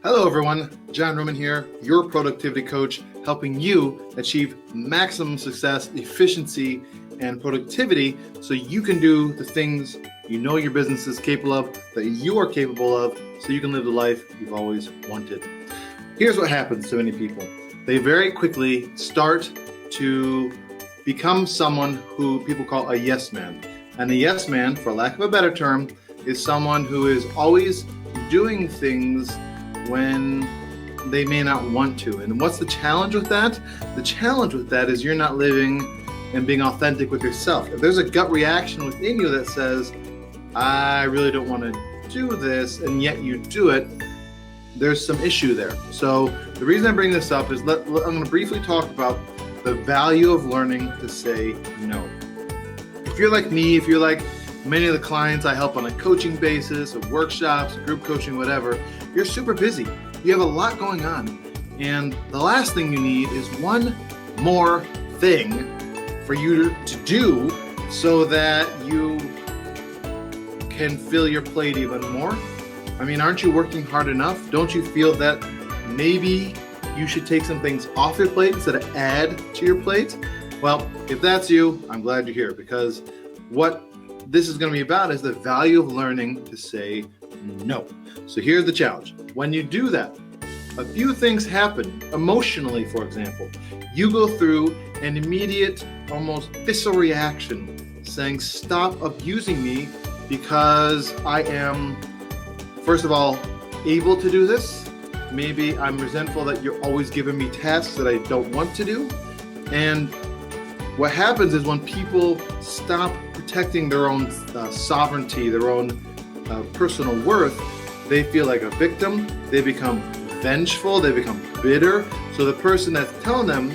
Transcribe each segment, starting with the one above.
Hello everyone, John Ruman here, your productivity coach, helping you achieve maximum success, efficiency, and productivity so you can do the things you know your business is capable of, that you are capable of, so you can live the life you've always wanted. Here's what happens to many people. They very quickly start to become someone who people call a yes man. And a yes man, for lack of a better term, is someone who is always doing things when they may not want to. And what's the challenge with that? The challenge with that is you're not living and being authentic with yourself. If there's a gut reaction within you that says, I really don't want to do this, and yet you do it, there's some issue there. So the reason I bring this up is I'm going to briefly talk about the value of learning to say no. If you're like me, if you're like many of the clients I help on a coaching basis, or workshops, group coaching, whatever, you're super busy. You have a lot going on. And the last thing you need is one more thing for you to do so that you can fill your plate even more. I mean, aren't you working hard enough? Don't you feel that maybe you should take some things off your plate instead of add to your plate? Well, if that's you, I'm glad you're here, because what this is going to be about is the value of learning to say no. So here's the challenge. When you do that, a few things happen emotionally. For example, you go through an immediate, almost visceral reaction saying, stop abusing me, because I am, first of all, able to do this. Maybe I'm resentful that you're always giving me tasks that I don't want to do. And what happens is when people stop protecting their own sovereignty, their own personal worth, they feel like a victim, they become vengeful, they become bitter. So the person that's telling them,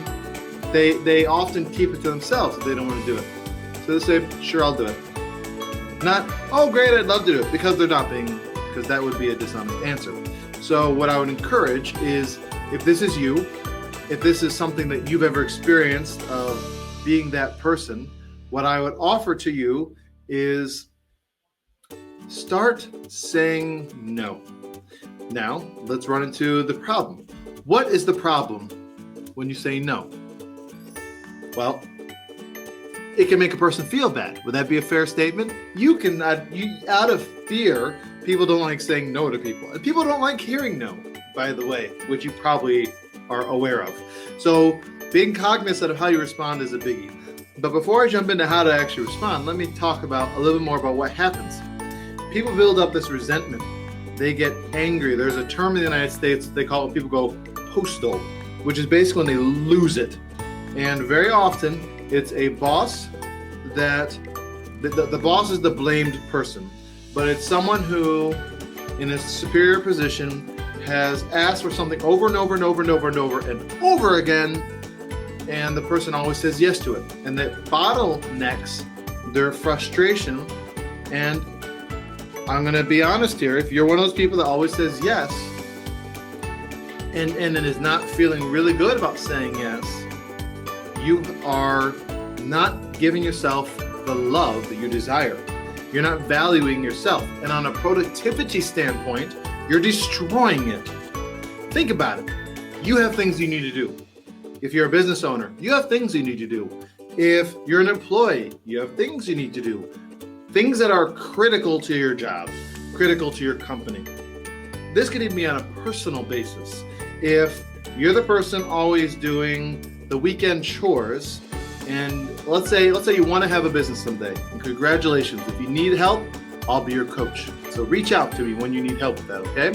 they often keep it to themselves if they don't want to do it. So they say, sure, I'll do it. Not, oh great, I'd love to do it, because they're not being, because that would be a dishonest answer. So what I would encourage is, if this is you, if this is something that you've ever experienced of being that person, what I would offer to you is start saying no. Now, let's run into the problem. What is the problem when you say no? Well, it can make a person feel bad. Would that be a fair statement? Out of fear, people don't like saying no to people. And people don't like hearing no, by the way, which you probably are aware of. So being cognizant of how you respond is a biggie. But before I jump into how to actually respond, let me talk about a little bit more about what happens. People build up this resentment. They get angry. There's a term in the United States, they call it, when people go postal, which is basically when they lose it. And very often it's a boss that, the boss is the blamed person, but it's someone who, in a superior position, has asked for something over and over and over and over and over and over again, and the person always says yes to it. And that bottlenecks their frustration. And I'm going to be honest here, if you're one of those people that always says yes and it is not feeling really good about saying yes, you are not giving yourself the love that you desire. You're not valuing yourself. And on a productivity standpoint, you're destroying it. Think about it. You have things you need to do. If you're a business owner, you have things you need to do. If you're an employee, you have things you need to do. Things that are critical to your job, critical to your company. This could even be on a personal basis. If you're the person always doing the weekend chores, and let's say you want to have a business someday, and congratulations. If you need help, I'll be your coach. So reach out to me when you need help with that, okay?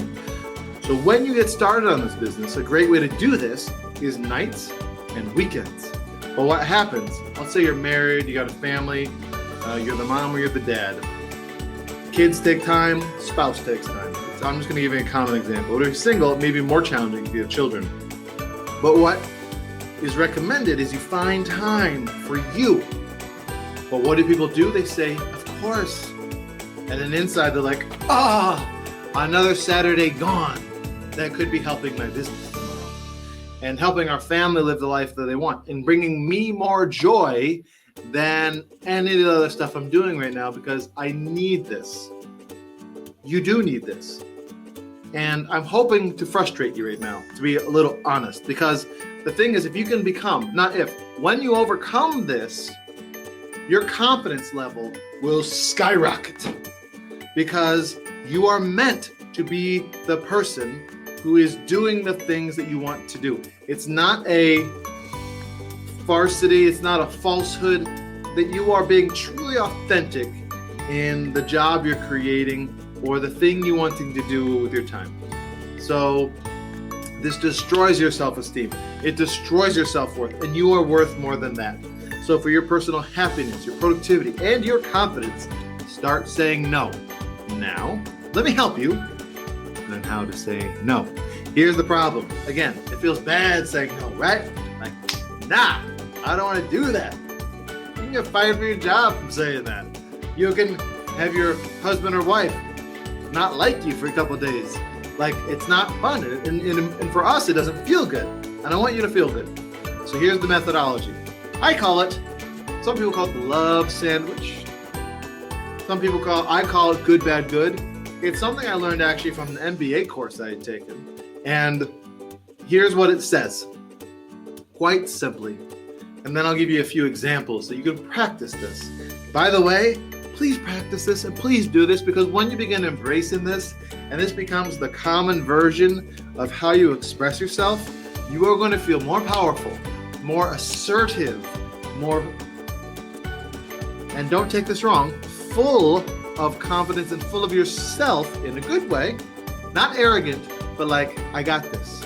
So when you get started on this business, a great way to do this is nights and weekends. But what happens, let's say you're married, you got a family, you're the mom or you're the dad. Kids take time, spouse takes time. So I'm just going to give you a common example. If you're single, it may be more challenging if you have children. But what is recommended is you find time for you. But what do people do? They say, of course. And then inside they're like, another Saturday gone. That could be helping my business tomorrow. And helping our family live the life that they want. And bringing me more joy than any of the other stuff I'm doing right now, because I need this. You do need this. And I'm hoping to frustrate you right now, to be a little honest, because the thing is, if you can become, not if, when you overcome this, your confidence level will skyrocket, because you are meant to be the person who is doing the things that you want to do. It's not a farcity, it's not a falsehood, that you are being truly authentic in the job you're creating or the thing you're wanting to do with your time. So this destroys your self-esteem. It destroys your self-worth, and you are worth more than that. So for your personal happiness, your productivity, and your confidence, start saying no. Now, let me help you learn how to say no. Here's the problem. Again, it feels bad saying no, right? Like, nah, I don't want to do that. You can get fired from your job from saying that. You can have your husband or wife not like you for a couple of days. Like, it's not fun. And for us, it doesn't feel good. And I want you to feel good. So here's the methodology. I call it, some people call it the love sandwich. I call it good, bad, good. It's something I learned actually from an MBA course I had taken. And here's what it says, quite simply. And then I'll give you a few examples so you can practice this. By the way, please practice this and please do this, because when you begin embracing this and this becomes the common version of how you express yourself, you are going to feel more powerful, more assertive, more, and don't take this wrong, full of confidence and full of yourself in a good way, not arrogant, but like, I got this.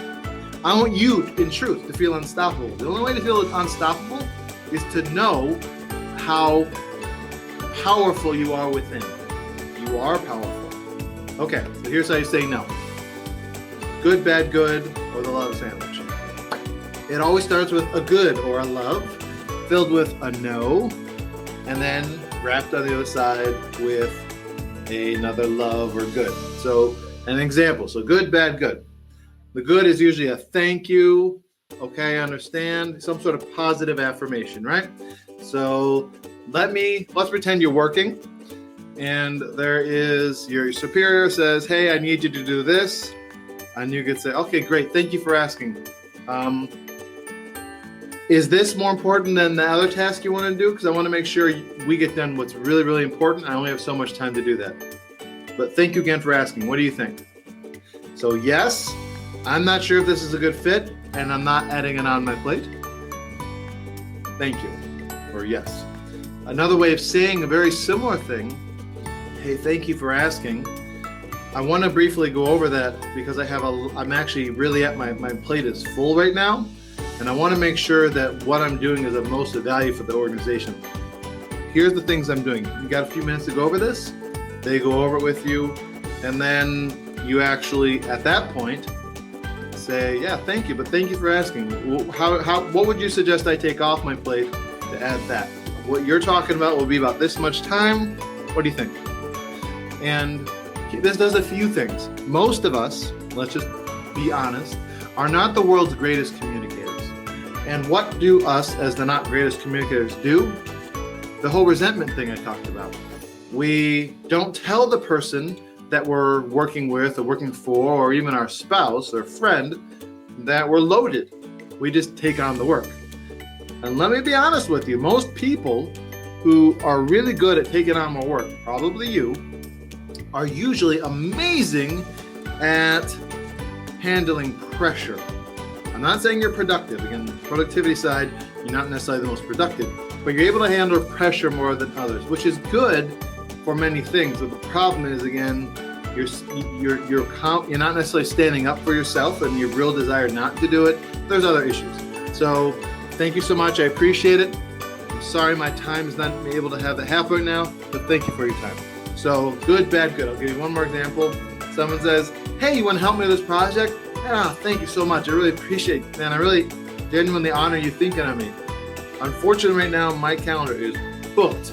I want you, in truth, to feel unstoppable. The only way to feel unstoppable is to know how powerful you are within. You are powerful. Okay, so here's how you say no. Good, bad, good, or the love sandwich. It always starts with a good or a love, filled with a no, and then wrapped on the other side with another love or good. So an example. So good, bad, good. The good is usually a thank you. Okay, I understand. Some sort of positive affirmation, right? So let's pretend you're working and there is your superior says, hey, I need you to do this. And you could say, okay, great. Thank you for asking. Is this more important than the other task you want to do? Because I want to make sure we get done what's really, really important. I only have so much time to do that. But thank you again for asking. What do you think? So yes, I'm not sure if this is a good fit, and I'm not adding it on my plate. Thank you. Or yes. Another way of saying a very similar thing, hey, thank you for asking. I want to briefly go over that because I'm actually really at my plate is full right now. And I want to make sure that what I'm doing is of most value for the organization. Here's the things I'm doing. You got a few minutes to go over this? They go over it with you. And then you actually, at that point, say, yeah, thank you, but thank you for asking. What would you suggest I take off my plate to add that? What you're talking about will be about this much time. What do you think? And this does a few things. Most of us, let's just be honest, are not the world's greatest communicators. And what do us, as the not greatest communicators, do? The whole resentment thing I talked about. We don't tell the person that we're working with or working for, or even our spouse or friend, that we're loaded. We just take on the work. And let me be honest with you, most people who are really good at taking on more work, probably you, are usually amazing at handling pressure. I'm not saying you're productive. Again, the productivity side, you're not necessarily the most productive, but you're able to handle pressure more than others, which is good for many things. But the problem is, again, you're not necessarily standing up for yourself and your real desire not to do it. There's other issues. So thank you so much. I appreciate it. I'm sorry my time is not able to have that happen now, but thank you for your time. So good, bad, good. I'll give you one more example. Someone says, hey, you want to help me with this project? Yeah, thank you so much. I really appreciate it. Man, I really genuinely honor you thinking of me. Unfortunately, right now, my calendar is booked.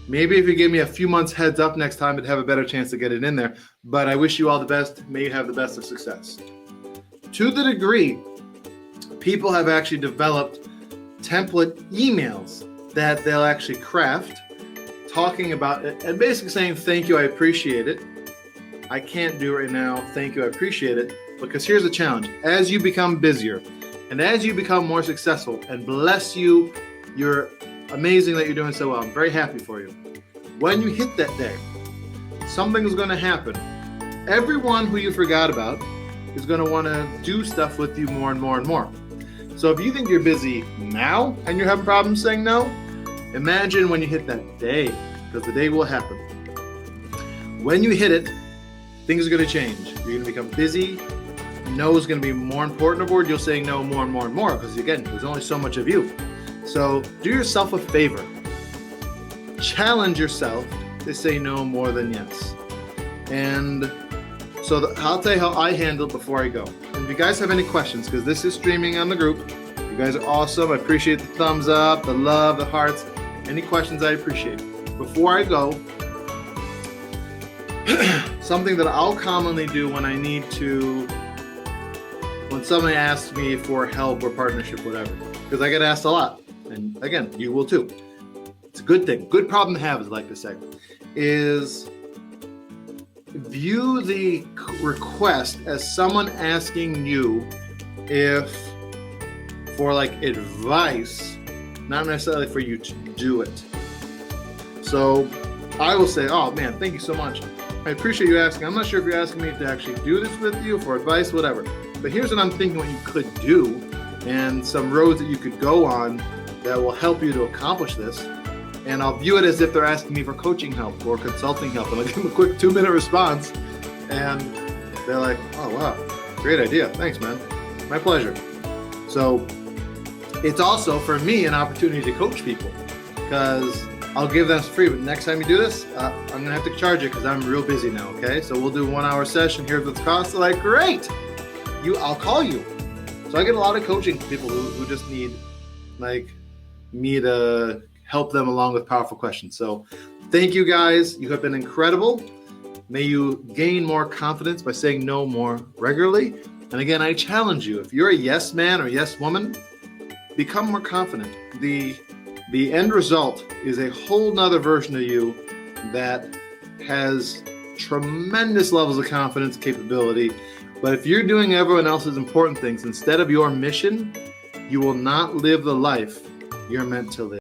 Maybe if you gave me a few months heads up next time, I'd have a better chance to get it in there. But I wish you all the best. May you have the best of success. To the degree, people have actually developed template emails that they'll actually craft, talking about it and basically saying, thank you, I appreciate it. I can't do it right now. Thank you. I appreciate it. Because here's the challenge. As you become busier and as you become more successful, and bless you, you're amazing that you're doing so well. I'm very happy for you. When you hit that day, something is going to happen. Everyone who you forgot about is going to want to do stuff with you more and more and more. So if you think you're busy now and you're having problems saying no, imagine when you hit that day, because the day will happen. When you hit it, things are going to change. You're going to become busy. No is going to be more important, or you'll say no more and more and more, because again, there's only so much of you. So do yourself a favor. Challenge yourself to say no more than yes. And so I'll tell you how I handle it before I go. And if you guys have any questions, because this is streaming on the group, you guys are awesome. I appreciate the thumbs up, the love, the hearts. Any questions I appreciate. Before I go, something that I'll commonly do when somebody asks me for help or partnership, whatever, because I get asked a lot. And again, you will too. It's a good thing. Good problem to have, as I like to say, is view the request as someone asking you for like advice, not necessarily for you to do it. So I will say, oh man, thank you so much. I appreciate you asking. I'm not sure if you're asking me to actually do this with you for advice, whatever. But here's what I'm thinking what you could do, and some roads that you could go on that will help you to accomplish this. And I'll view it as if they're asking me for coaching help or consulting help. And I'll give them a quick 2-minute response. And they're like, oh, wow, great idea. Thanks, man. My pleasure. So it's also, for me, an opportunity to coach people, because I'll give them free. But next time you do this, I'm going to have to charge it because I'm real busy now, okay? So we'll do a 1-hour session. Here's what the cost. They're like, great. I'll call you. So I get a lot of coaching people who just need like me to help them along with powerful questions. So thank you guys. You have been incredible. May you gain more confidence by saying no more regularly. And again, I challenge you, if you're a yes man or yes woman, become more confident. The end result is a whole nother version of you that has tremendous levels of confidence, capability. But if you're doing everyone else's important things instead of your mission, you will not live the life you're meant to live.